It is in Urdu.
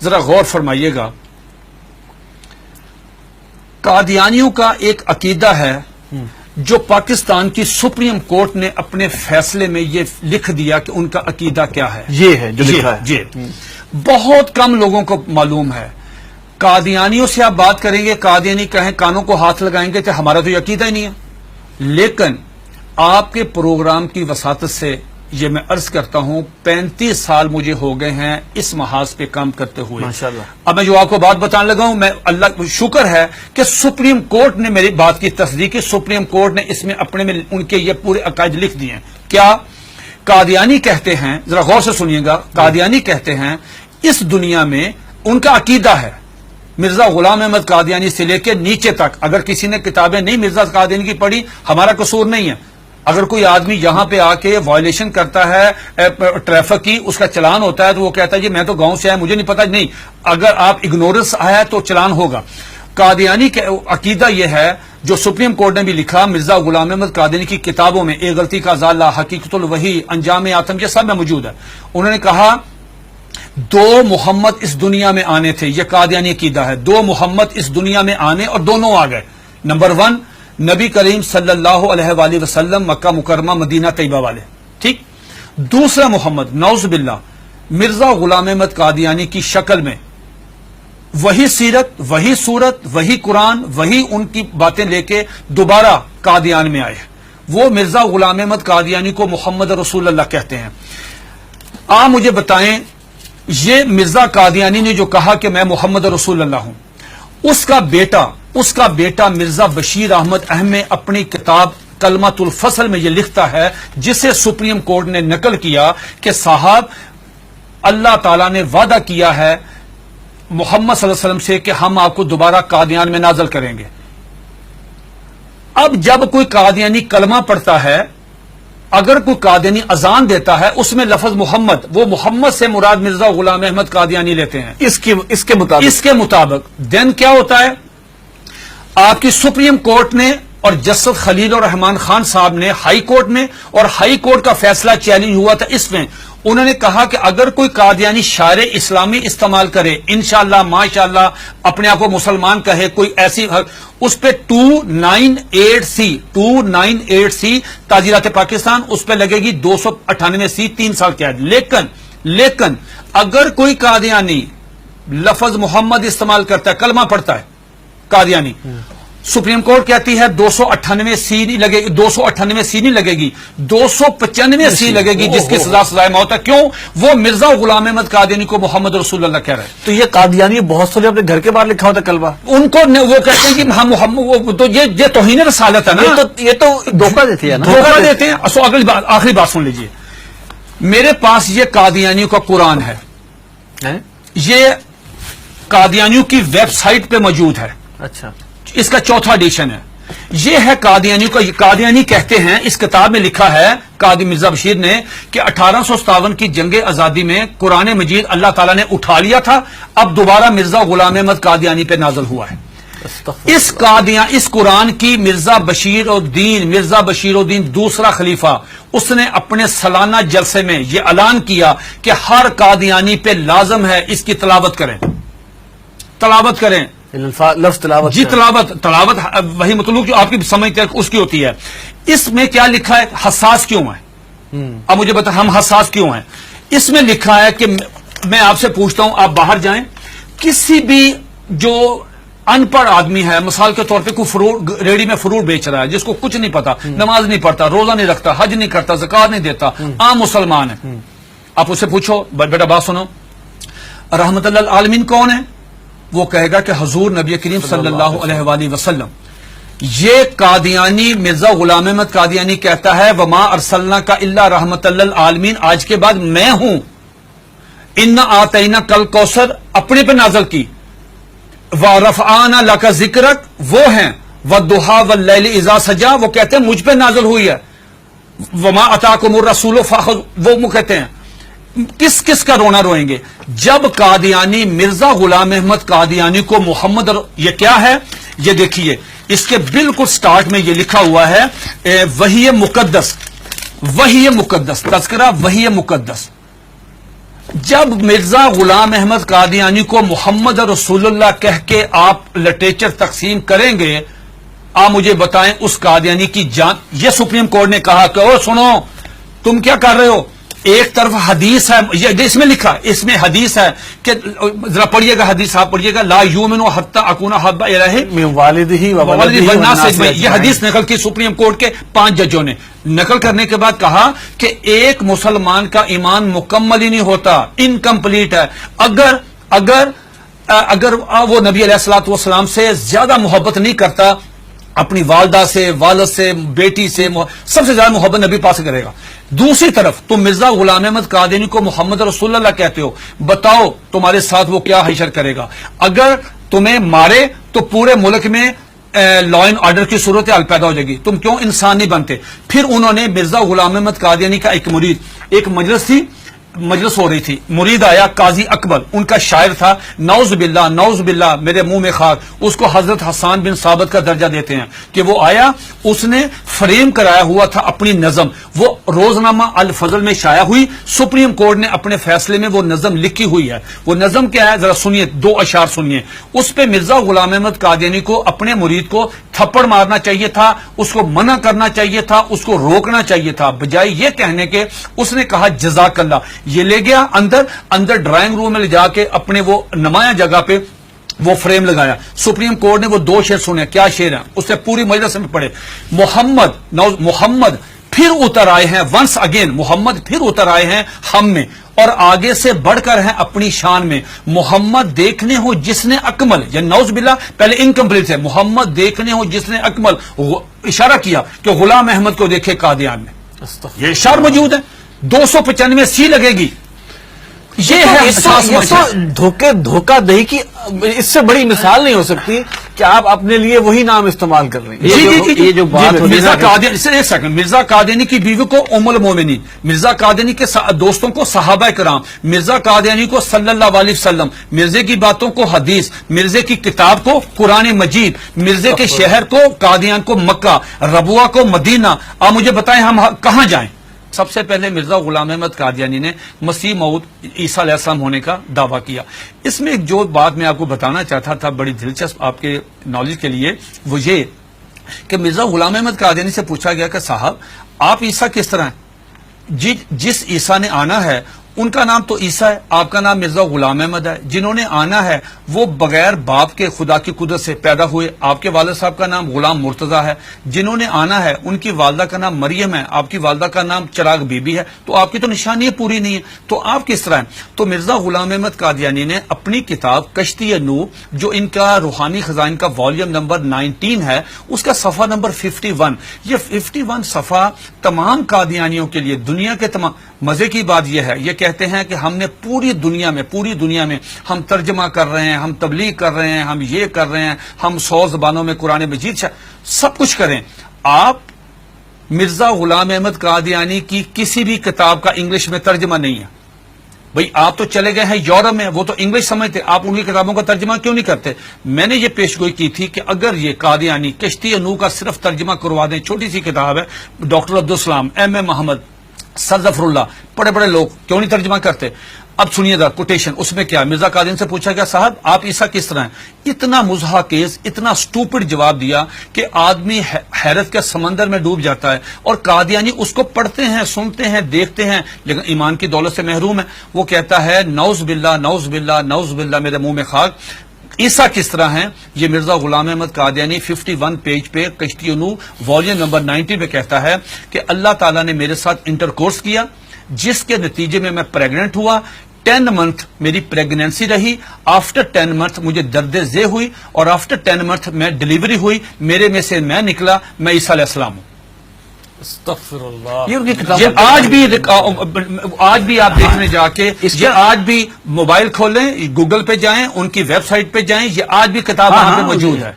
ذرا غور فرمائیے گا. قادیانیوں کا ایک عقیدہ ہے جو پاکستان کی سپریم کورٹ نے اپنے فیصلے میں یہ لکھ دیا کہ ان کا عقیدہ کیا ہے. یہ ہے جو لکھا ہے. جی بہت کم لوگوں کو معلوم ہے. قادیانیوں سے آپ بات کریں گے، قادیانی کہیں کانوں کو ہاتھ لگائیں گے کہ ہمارا تو یہ عقیدہ ہی نہیں ہے. لیکن آپ کے پروگرام کی وساطت سے یہ میں عرض کرتا ہوں 35 سال مجھے ہو گئے ہیں اس محاذ پہ کام کرتے ہوئے. ماشاءاللہ. اب میں جو آپ کو بات بتانے لگا ہوں، میں اللہ شکر ہے کہ سپریم کورٹ نے میری بات کی تصدیق کی. سپریم کورٹ نے اس میں اپنے میں ان کے یہ پورے عقائد لکھ دیے ہیں. کیا قادیانی کہتے ہیں، ذرا غور سے سنیے گا، قادیانی کہتے ہیں اس دنیا میں ان کا عقیدہ ہے مرزا غلام احمد قادیانی سے لے کے نیچے تک. اگر کسی نے کتابیں نہیں مرزا قادیانی کی پڑھی، ہمارا قصور نہیں ہے. اگر کوئی آدمی یہاں پہ آ کے وائلیشن کرتا ہے ٹریفک کی، اس کا چلان ہوتا ہے تو وہ کہتا ہے جی میں تو گاؤں سے آیا، مجھے نہیں پتا. نہیں، اگر آپ اگنورنس آیا تو چلان ہوگا. قادیانی کا عقیدہ یہ ہے جو سپریم کورٹ نے بھی لکھا مرزا غلام احمد قادیانی کی کتابوں میں، ایک غلطی کا ازالہ، حقیقت الوحی، انجام آتم، یہ سب میں موجود ہے. انہوں نے کہا 2 محمد اس دنیا میں آنے تھے. یہ قادیانی عقیدہ ہے. 2 محمد اس دنیا میں آنے اور دونوں آ گئے. نمبر 1 نبی کریم صلی اللہ علیہ وآلہ وسلم، مکہ مکرمہ مدینہ طیبہ والے، ٹھیک. دوسرا محمد نعوذ باللہ مرزا غلام احمد قادیانی کی شکل میں، وہی سیرت، وہی صورت، وہی قرآن، وہی ان کی باتیں لے کے دوبارہ قادیان میں آئے. وہ مرزا غلام احمد قادیانی کو محمد رسول اللہ کہتے ہیں. آپ مجھے بتائیں یہ مرزا قادیانی نے جو کہا کہ میں محمد رسول اللہ ہوں، اس کا بیٹا مرزا بشیر احمد احمد اپنی کتاب کلمۃ الفصل میں یہ لکھتا ہے، جسے سپریم کورٹ نے نقل کیا کہ صاحب اللہ تعالیٰ نے وعدہ کیا ہے محمد صلی اللہ علیہ وسلم سے کہ ہم آپ کو دوبارہ قادیان میں نازل کریں گے. اب جب کوئی قادیانی کلمہ پڑھتا ہے، اگر کوئی قادیانی اذان دیتا ہے اس میں لفظ محمد، وہ محمد سے مراد مرزا غلام احمد قادیانی لیتے ہیں اس کے مطابق دین کیا ہوتا ہے؟ آپ کی سپریم کورٹ نے اور جسٹس خلیل الرحمان خان صاحب نے ہائی کورٹ میں، اور ہائی کورٹ کا فیصلہ چیلنج ہوا تھا اس میں، انہوں نے کہا کہ اگر کوئی قادیانی شعر اسلامی استعمال کرے، انشاءاللہ ماشاءاللہ اپنے آپ کو مسلمان کہے، کوئی ایسی، اس پہ 298C تعزیرات پاکستان، اس پہ لگے گی 298C 3 سال قید. لیکن اگر کوئی قادیانی لفظ محمد استعمال کرتا ہے، کلمہ پڑھتا ہے قادیانی، سپریم کورٹ کہتی ہے 298C نہیں لگے گی، 298C نہیں لگے گی، 295C لگے گی، جس کی سزائے موت ہے. کیوں؟ وہ مرزا غلام احمد قادیانی کو محمد رسول اللہ کہہ رہے ہیں. تو یہ قادیانی بہت سارے اپنے گھر کے باہر لکھا ہوتا کلمہ، ان کو وہ کہتے ہیں کہ ہم محمد، تو یہ توہین رسالت ہے نا. یہ تو دھوکہ دیتے ہیں نا، دھوکہ دیتے ہیں. آخری بات سن لیجئے، میرے پاس یہ قادیانیوں کا قرآن ہے، یہ قادیانیوں کی ویب سائٹ پہ موجود ہے. اچھا، اس کا 4تھا ایڈیشن ہے. یہ ہے قادیانیوں کا. قادیانی کہتے ہیں، اس کتاب میں لکھا ہے قاضی مرزا بشیر نے کہ 1857 کی جنگ آزادی میں قرآن مجید اللہ تعالیٰ نے اٹھا لیا تھا، اب دوبارہ مرزا غلام احمد قادیانی پہ نازل ہوا ہے. اس قرآن کی مرزا بشیر الدین دوسرا خلیفہ، اس نے اپنے سالانہ جلسے میں یہ اعلان کیا کہ ہر قادیانی پہ لازم ہے اس کی تلاوت کریں. لفظ تلاوت، جی تلاوت وہی مطلوب جو آپ کی سمجھ اس کی ہوتی ہے. اس میں کیا لکھا ہے؟ حساس کیوں ہے؟ اب مجھے بتا ہم حساس کیوں ہیں؟ اس میں لکھا ہے کہ میں آپ سے پوچھتا ہوں، آپ باہر جائیں، کسی بھی جو ان پڑھ آدمی ہے، مثال کے طور پہ کوئی ریڑی میں فروٹ بیچ رہا ہے، جس کو کچھ نہیں پتا، نماز نہیں پڑھتا، روزہ نہیں رکھتا، حج نہیں کرتا، زکات نہیں دیتا، عام مسلمان ہے، آپ اسے پوچھو بیٹا بات سنو، رحمت اللہ العالمین کون ہے؟ وہ کہے گا کہ حضور نبی کریم صلی اللہ علیہ وآلہ وسلم. یہ قادیانی مرزا غلام احمد قادیانی کہتا ہے وما ارسلناک الا رحمت للعالمین، آج کے بعد میں ہوں. انا آتینا کل کوثر اپنے پہ نازل کی، ورفعنا لک ذکرک وہ ہیں، والضحی واللیل اذا سجا وہ کہتے ہیں مجھ پہ نازل ہوئی ہے، وما اتاکم الرسول فخذوہ وہ کہتے ہیں. کس کا رونا روئیں گے جب قادیانی مرزا غلام احمد قادیانی کو محمد یہ کیا ہے؟ یہ دیکھیے اس کے بالکل سٹارٹ میں یہ لکھا ہوا ہے وحی مقدس تذکرہ وحی مقدس. جب مرزا غلام احمد قادیانی کو محمد رسول اللہ کہہ کے آپ لٹریچر تقسیم کریں گے، آپ مجھے بتائیں اس قادیانی کی جان. یہ سپریم کورٹ نے کہا کہ او سنو تم کیا کر رہے ہو، ایک طرف حدیث ہے، یہ اس میں لکھا، اس میں حدیث ہے کہ ذرا پڑھیے گا حدیث، آپ پڑھیے گا، لا یؤمن حتی اکون احب الیہ من والدہ و ولدہ والناس والناس اجمعین. یہ حدیث نقل کی سپریم کورٹ کے 5 ججوں نے. نقل کرنے کے بعد کہا کہ ایک مسلمان کا ایمان مکمل ہی نہیں ہوتا، انکمپلیٹ ہے اگر وہ نبی علیہ الصلوۃ والسلام سے زیادہ محبت نہیں کرتا، اپنی والدہ سے، والد سے، بیٹی سے، سب سے زیادہ محبت نبی پاس کرے گا. دوسری طرف تم مرزا غلام احمد قادیانی کو محمد رسول اللہ کہتے ہو، بتاؤ تمہارے ساتھ وہ کیا حشر کرے گا. اگر تمہیں مارے تو پورے ملک میں لا اینڈ آرڈر کی صورتحال پیدا ہو جائے گی، تم کیوں انسان نہیں بنتے. پھر انہوں نے مرزا غلام احمد قادیانی کا ایک مرید، ایک مجلس ہو رہی تھی، مرید آیا قاضی اکبر، ان کا شاعر تھا، نعوذ باللہ میرے منہ میں خاک، اس کو حضرت حسان بن ثابت کا درجہ دیتے ہیں کہ وہ آیا، اس نے فریم کرایا ہوا تھا اپنی نظم، وہ روزنامہ الفضل میں شائع ہوئی. سپریم کورٹ نے اپنے فیصلے میں وہ نظم لکھی ہوئی ہے. وہ نظم کیا ہے ذرا سنیے، 2 اشعار سنیے. اس پہ مرزا غلام احمد قادیانی کو اپنے مرید کو تھپڑ مارنا چاہیے تھا، اس کو منع کرنا چاہیے تھا، اس کو روکنا چاہیے تھا، بجائے یہ کہنے کے اس نے کہا جزاک اللہ. یہ لے گیا اندر ڈرائنگ روم میں لے جا کے اپنے وہ نمایاں جگہ پہ وہ فریم لگایا. سپریم کورٹ نے وہ 2 شعر سنے. کیا شعر ہیں اس سے پوری مجلس میں پڑھے. محمد پھر اتر آئے ہیں، ونس اگین محمد پھر اتر آئے ہیں ہم میں، اور آگے سے بڑھ کر ہیں اپنی شان میں. محمد دیکھنے ہو جس نے اکمل، یا نعوذ باللہ پہلے انکمپلیٹ ہے، محمد دیکھنے ہو جس نے اکمل، اشارہ کیا کہ غلام احمد کو دیکھے قادیان میں. یہ اشار موجود ہے، 295 سی لگے گی. یہ ہے دھوکہ دہی کی اس سے بڑی مثال نہیں ہو سکتی کہ آپ اپنے لیے وہی نام استعمال کر رہے ہیں. یہ جو بات مرزا قادیانی، ایک سیکنڈ، مرزا قادیانی کی بیوی کو ام المومنین، مرزا قادیانی کے دوستوں کو صحابہ کرام، مرزا قادیانی کو صلی اللہ علیہ وسلم، مرزے کی باتوں کو حدیث، مرزے کی کتاب کو قرآن مجید، مرزے کے شہر کو قادیان کو مکہ، ربوہ کو مدینہ. آپ مجھے بتائیں ہم کہاں جائیں؟ سب سے پہلے مرزا غلام احمد قادیانی نے مسیح موعود عیسیٰ علیہ السلام ہونے کا دعویٰ کیا. اس میں جو بات میں آپ کو بتانا چاہتا تھا بڑی دلچسپ آپ کے نالج کے لیے، وہ یہ کہ مرزا غلام احمد قادیانی سے پوچھا گیا کہ صاحب آپ عیسیٰ کس طرح ہیں؟ جس عیسیٰ نے آنا ہے ان کا نام تو عیسیٰ ہے، آپ کا نام مرزا غلام احمد ہے. جنہوں نے آنا ہے وہ بغیر باپ کے خدا کی قدرت سے پیدا ہوئے، آپ کے والد صاحب کا نام غلام مرتضیٰ ہے. جنہوں نے آنا ہے ان کی والدہ کا نام مریم ہے، آپ کی والدہ کا نام چراغ بی بی ہے. تو آپ کی تو نشانی پوری نہیں ہے، تو آپ کس طرح ہیں؟ تو مرزا غلام احمد قادیانی نے اپنی کتاب کشتی نوح، جو ان کا روحانی خزائن کا والیوم نمبر 19 ہے، اس کا صفحہ نمبر 51، یہ 51 صفحہ تمام قادیانیوں کے لیے، دنیا کے تمام. مزے کی بات یہ ہے، یہ کہتے ہیں کہ ہم نے پوری دنیا میں ہم ترجمہ کر رہے ہیں، ہم تبلیغ کر رہے ہیں، ہم یہ کر رہے ہیں، ہم 100 زبانوں میں قرآن مجید سب کچھ کریں. آپ مرزا غلام احمد قادیانی کی کسی بھی کتاب کا انگلش میں ترجمہ نہیں ہے. بھئی آپ تو چلے گئے ہیں یورپ میں، وہ تو انگلش سمجھتے، آپ ان کی کتابوں کا ترجمہ کیوں نہیں کرتے؟ میں نے یہ پیشگوئی کی تھی کہ اگر یہ قادیانی کشتی نوح کا صرف ترجمہ کروا دیں، چھوٹی سی کتاب ہے، ڈاکٹر عبدالسلام، ایم محمد، سر ظفر اللہ، بڑے لوگ کیوں نہیں ترجمہ کرتے؟ اب سنیے دا کوٹیشن، اس میں کیا مرزا قادیانی سے پوچھا گیا صاحب آپ عیسیٰ کس طرح ہیں؟ اتنا مضحکیز، اتنا سٹوپڈ جواب دیا کہ آدمی حیرت کے سمندر میں ڈوب جاتا ہے. اور قادیانی اس کو پڑھتے ہیں، سنتے ہیں، دیکھتے ہیں، لیکن ایمان کی دولت سے محروم ہے. وہ کہتا ہے نعوذ باللہ میرے منہ میں خاک، عیسیٰ کس طرح ہیں؟ یہ مرزا غلام احمد قادیانی 51 پیج پہ کشتی نوح والیوم نمبر 19 پہ کہتا ہے کہ اللہ تعالیٰ نے میرے ساتھ انٹرکورس کیا، جس کے نتیجے میں پریگننٹ ہوا. 10 منتھ میری پریگنینسی رہی، آفٹر 10 منتھ مجھے درد ذیل ہوئی، اور آفٹر 10 منتھ میں ڈیلیوری ہوئی، میرے میں سے میں نکلا، میں عیسیٰ علیہ السلام ہوں. استغفر اللہ. یہ آج بھی آپ دیکھنے جا کے، یہ آج بھی موبائل کھولیں، گوگل پہ جائیں، ان کی ویب سائٹ پہ جائیں، یہ آج بھی کتاب وہاں پہ موجود ہے.